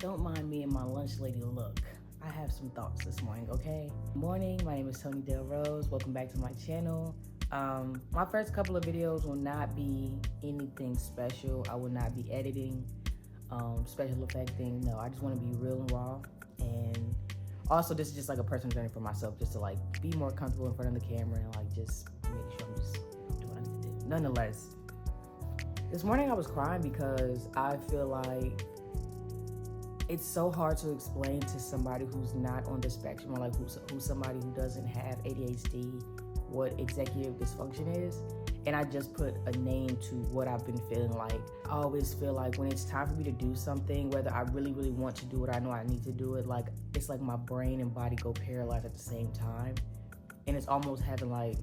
Don't mind me and my lunch lady look. I have some thoughts this morning, okay? Morning, my name is Tony Del Rose. Welcome back to my channel. My first couple of videos will not be anything special. I will not be editing, special effecting. No, I just want to be real and raw. And also, this is just like a personal journey for myself, just to like be more comfortable in front of the camera and like just make sure I'm just doing what I need to do. Nonetheless, this morning I was crying because I feel like it's so hard to explain to somebody who's not on the spectrum, or like who's somebody who doesn't have ADHD, what executive dysfunction is. And I just put a name to what I've been feeling like. I always feel like when it's time for me to do something, whether I really, really want to do it, I know I need to do it, like it's like my brain and body go paralyzed at the same time. And it's almost having like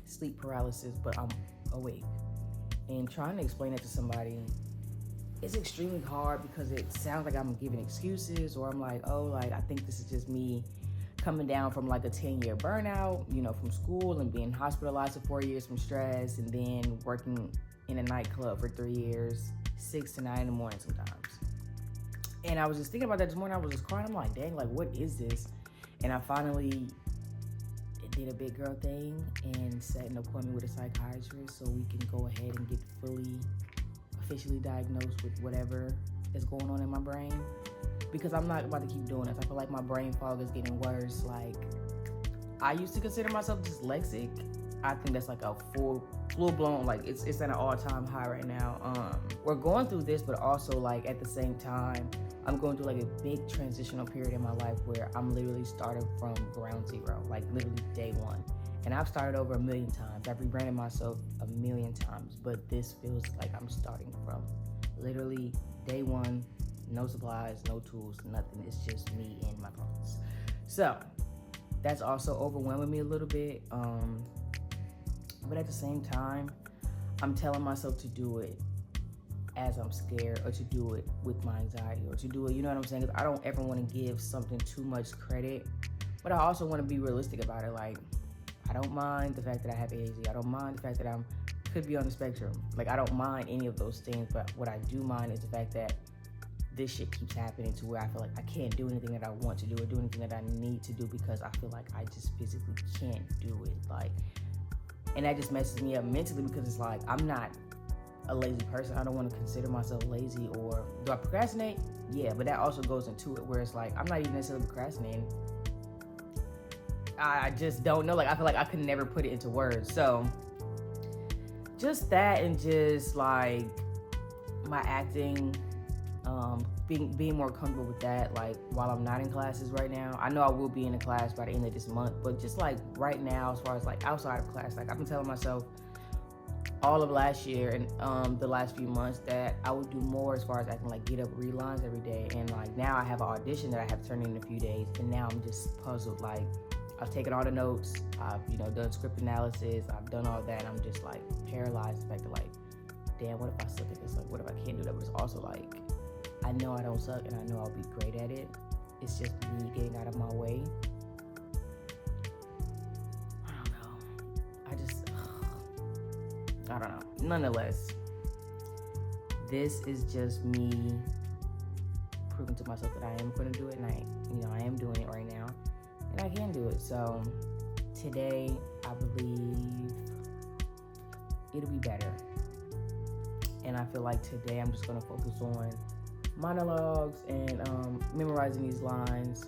sleep paralysis, but I'm awake. And trying to explain it to somebody, it's extremely hard because it sounds like I'm giving excuses, or I'm like, oh, like I think this is just me coming down from like a 10-year burnout, you know, from school and being hospitalized for 4 years from stress, and then working in a nightclub for 3 years, 6 to 9 in the morning sometimes. And I was just thinking about that this morning. I was just crying. I'm like, dang, like what is this? And I finally did a big girl thing and set an appointment with a psychiatrist so we can go ahead and get fully officially diagnosed with whatever is going on in my brain, because I'm not about to keep doing this. I feel like my brain fog is getting worse. Like, I used to consider myself dyslexic. I think that's like a full-blown, like it's at an all-time high right now. We're going through this, but also like at the same time, I'm going through like a big transitional period in my life where I'm literally starting from ground zero, like literally day one. And I've started over 1 million times. I've rebranded myself 1 million times, but this feels like I'm starting from literally day one, no supplies, no tools, nothing. It's just me and my thoughts. So that's also overwhelming me a little bit. But at the same time, I'm telling myself to do it as I'm scared, or to do it with my anxiety, or to do it, you know what I'm saying? 'Cause I don't ever want to give something too much credit, but I also want to be realistic about it. Like, I don't mind the fact that I have ADHD. I don't mind the fact that I could be on the spectrum. Like, I don't mind any of those things, but what I do mind is the fact that this shit keeps happening to where I feel like I can't do anything that I want to do, or do anything that I need to do, because I feel like I just physically can't do it. Like, and that just messes me up mentally, because it's like, I'm not a lazy person. I don't want to consider myself lazy. Or do I procrastinate? Yeah, but that also goes into it where it's like, I'm not even necessarily procrastinating. I just don't know. Like, I feel like I could never put it into words. So just that, and just like my acting, being more comfortable with that, like while I'm not in classes right now. I know I will be in a class by the end of this month, but just like right now, as far as like outside of class, like I've been telling myself all of last year and the last few months that I would do more as far as acting, like get up, read lines every day. And like now I have an audition that I have to turn in a few days, and now I'm just puzzled. Like, I've taken all the notes, I've, you know, done script analysis, I've done all that, and I'm just like paralyzed. The fact that like, damn, what if I suck at this? Like, what if I can't do that? But it's also like, I know I don't suck, and I know I'll be great at it. It's just me getting out of my way. I don't know. I don't know. Nonetheless, this is just me proving to myself that I am going to do it, and I am doing it right now. And I can do it. So today, I believe it'll be better. And I feel like today I'm just gonna focus on monologues and memorizing these lines.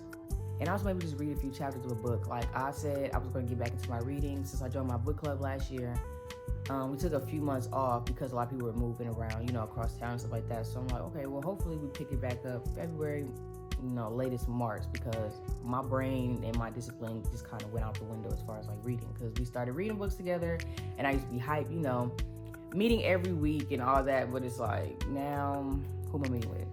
And also maybe just read a few chapters of a book. Like I said, I was gonna get back into my reading since I joined my book club last year. We took a few months off because a lot of people were moving around, you know, across town and stuff like that. So I'm like, okay, well, hopefully we pick it back up February, you know, latest March, because my brain and my discipline just kind of went out the window as far as like reading, because we started reading books together, and I used to be hyped, you know, meeting every week and all that, but it's like, now who am I meeting with?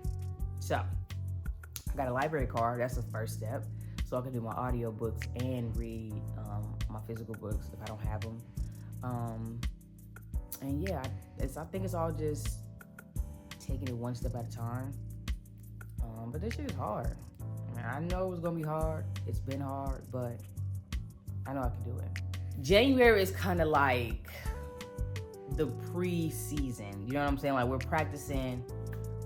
So I got a library card. That's the first step, so I can do my audio books and read my physical books if I don't have them. And yeah, I think it's all just taking it one step at a time. But this shit is hard. I know it was gonna be hard. It's been hard, but I know I can do it. January is kind of like the pre-season. You know what I'm saying? Like, we're practicing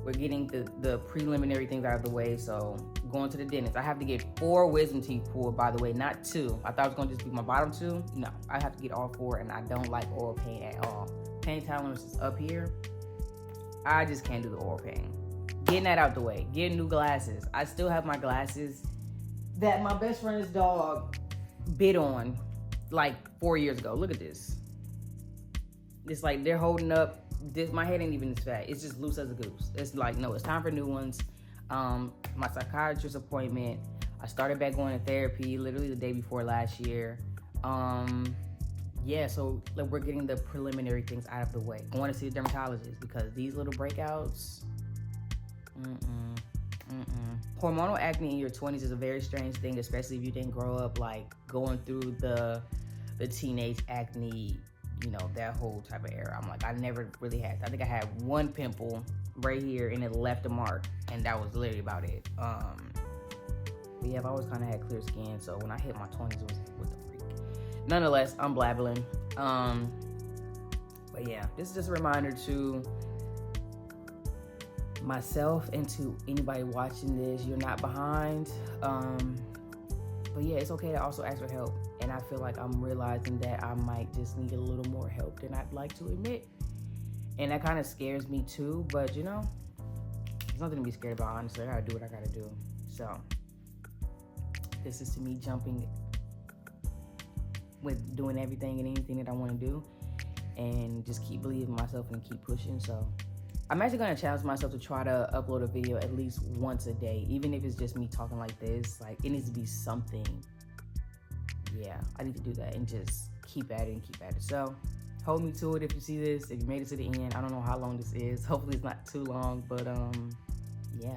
we're getting the preliminary things out of the way. So going to the dentist, I have to get 4 wisdom teeth pulled, by the way, not 2. I thought it was gonna just be my bottom 2. No, I have to get all 4, and I don't like oral pain at all. Pain tolerance is up here. I just can't do the oral pain. Getting that out the way, getting new glasses. I still have my glasses that my best friend's dog bit on like 4 years ago. Look at this. It's like they're holding up. My head ain't even this fat. It's just loose as a goose. It's like, no, it's time for new ones. My psychiatrist appointment, I started back going to therapy literally the day before last year. Yeah, so like, we're getting the preliminary things out of the way. I want to see a dermatologist because these little breakouts, Hormonal acne in your 20s is a very strange thing, especially if you didn't grow up like going through the teenage acne, you know, that whole type of era. I'm like, I never really had. I think I had 1 pimple right here and it left a mark, and that was literally about it. But yeah, I've always kind of had clear skin, so when I hit my 20s, it was what the freak. Nonetheless, I'm blabbling. But yeah, this is just a reminder to myself and to anybody watching this, you're not behind. But yeah, it's okay to also ask for help. And I feel like I'm realizing that I might just need a little more help than I'd like to admit. And that kind of scares me too, but you know, there's nothing to be scared about, honestly. I gotta do what I gotta do. So this is to me jumping with doing everything and anything that I want to do, and just keep believing myself and keep pushing. So I'm actually going to challenge myself to try to upload a video at least once a day, even if it's just me talking like this. Like, it needs to be something. Yeah, I need to do that and just keep at it and keep at it. So hold me to it if you see this, if you made it to the end. I don't know how long this is. Hopefully it's not too long, but yeah.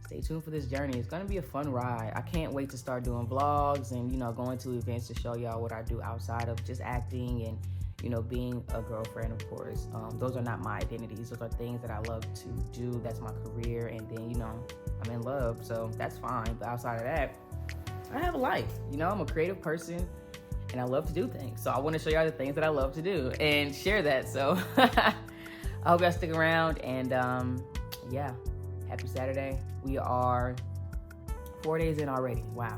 Stay tuned for this journey. It's going to be a fun ride. I can't wait to start doing vlogs and, you know, going to events to show y'all what I do outside of just acting and, you know, being a girlfriend, of course. Those are not my identities. Those are things that I love to do. That's my career. And then, you know, I'm in love, so that's fine. But outside of that, I have a life. You know, I'm a creative person and I love to do things. So I want to show y'all the things that I love to do and share that. So I hope y'all stick around, and yeah, happy Saturday. We are 4 days in already. Wow.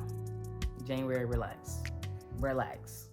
January, relax.